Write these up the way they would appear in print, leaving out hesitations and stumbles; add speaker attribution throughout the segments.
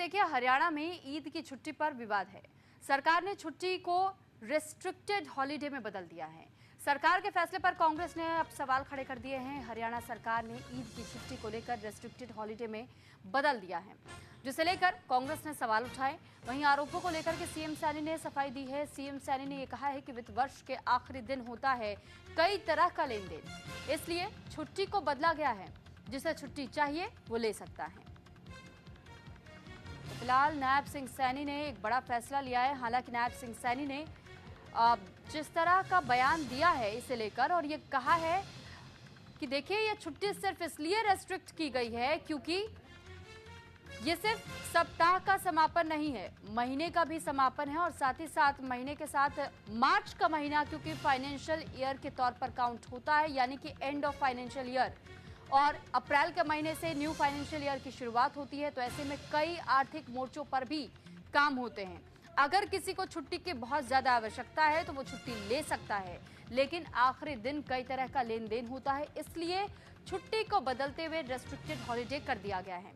Speaker 1: देखिए, हरियाणा में ईद की छुट्टी पर विवाद है। सरकार ने छुट्टी को रेस्ट्रिक्टेड हॉलिडे में बदल दिया है। सरकार के फैसले पर कांग्रेस ने अब सवाल खड़े कर दिए हैं। हरियाणा सरकार ने ईद की छुट्टी को लेकर रेस्ट्रिक्टेड हॉलिडे में बदल दिया है, जिसे लेकर कांग्रेस ने सवाल उठाए। वहीं आरोपों को लेकर के सीएम सैनी ने सफाई दी है। सीएम सैनी ने यह कहा है कि वित्त वर्ष के आखिरी दिन होता है कई तरह का लेन देन, इसलिए छुट्टी को बदला गया है। जिसे छुट्टी चाहिए वो ले सकता है। फिलहाल नायब सिंह सैनी ने एक बड़ा फैसला लिया है। हालांकि नायब सिंह सैनी ने जिस तरह का बयान दिया है इसे लेकर, और ये कहा है कि देखिए, ये छुट्टी सिर्फ इसलिए रेस्ट्रिक्ट की गई है क्योंकि ये सिर्फ सप्ताह का समापन नहीं है, महीने का भी समापन है। और साथ ही साथ महीने के साथ मार्च का महीना क्योंकि फाइनेंशियल ईयर के तौर पर काउंट होता है, यानी कि एंड ऑफ फाइनेंशियल ईयर, और अप्रैल के महीने से न्यू फाइनेंशियल ईयर की शुरुआत होती है। तो ऐसे में कई आर्थिक मोर्चों पर भी काम होते हैं। अगर किसी को छुट्टी की बहुत ज्यादा आवश्यकता है तो वो छुट्टी ले सकता है, लेकिन आखिरी दिन कई तरह का लेन देन होता है, इसलिए छुट्टी को बदलते हुए रेस्ट्रिक्टेड हॉलिडे कर दिया गया है।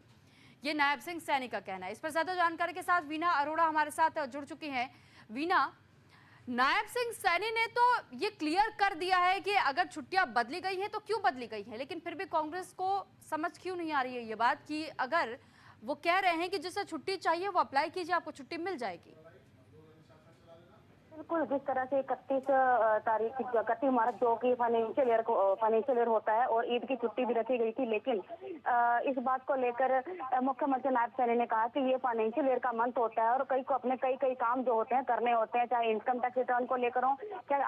Speaker 1: ये नायब सिंह सैनी का कहना है। इस पर ज्यादा जानकारी के साथ वीना अरोड़ा हमारे साथ जुड़ चुकी हैं। वीना, नायब सिंह सैनी ने तो ये क्लियर कर दिया है कि अगर छुट्टियां बदली गई हैं तो क्यों बदली गई हैं, लेकिन फिर भी कांग्रेस को समझ क्यों नहीं आ रही है ये बात कि अगर वो कह रहे हैं कि जिसे छुट्टी चाहिए वो अप्लाई कीजिए, आपको छुट्टी मिल जाएगी।
Speaker 2: बिल्कुल, जिस तरह से 31 मार्च जो कि फाइनेंशियल ईयर होता है और ईद की छुट्टी भी रखी गई थी, लेकिन इस बात को लेकर मुख्यमंत्री नायब सैनी ने कहा कि ये फाइनेंशियल ईयर का मंथ होता है और कई को अपने कई काम जो होते हैं करने होते हैं, चाहे इनकम टैक्स रिटर्न को लेकर हो, चाहे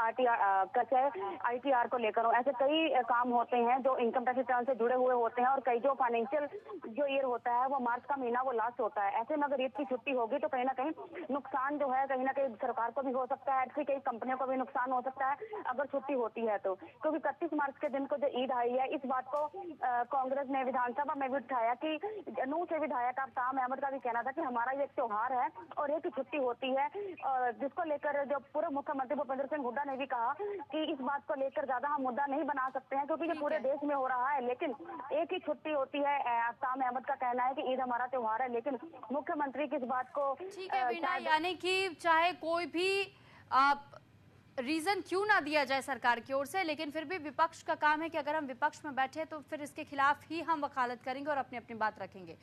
Speaker 2: ITR को लेकर हो। ऐसे कई काम होते हैं जो इनकम टैक्स रिटर्न से जुड़े हुए होते हैं, और कई जो फाइनेंशियल जो ईयर होता है वो मार्च का महीना वो लास्ट होता है। ऐसे में अगर ईद की छुट्टी होगी तो कहीं ना कहीं नुकसान जो है कहीं ना कहीं सरकार को भी हो सकता है, ऐसी कई कंपनियों को भी नुकसान हो सकता है अगर छुट्टी होती है तो। क्योंकि 31 मार्च के दिन को जो ईद आई है, इस बात को कांग्रेस ने विधानसभा में भी उठाया कि नूह से विधायक आफ्ताब अहमद का भी कहना था कि हमारा ये एक त्योहार है और एक ही छुट्टी होती है, जिसको लेकर जो पूर्व मुख्यमंत्री भूपेंद्र सिंह हुड्डा ने भी कहा कि इस बात को लेकर ज्यादा हम मुद्दा नहीं बना सकते हैं क्योंकि ये पूरे देश में हो रहा है, लेकिन एक ही छुट्टी होती है। आफ्ताब अहमद का कहना है कि ईद हमारा त्योहार है, लेकिन मुख्यमंत्री की इस बात को
Speaker 1: ठीक है वीना, यानी कि चाहे कोई भी रीजन क्यों ना दिया जाए सरकार की ओर से, लेकिन फिर भी विपक्ष का काम है कि अगर हम विपक्ष में बैठे तो फिर इसके खिलाफ ही हम वकालत करेंगे और अपनी अपनी बात रखेंगे।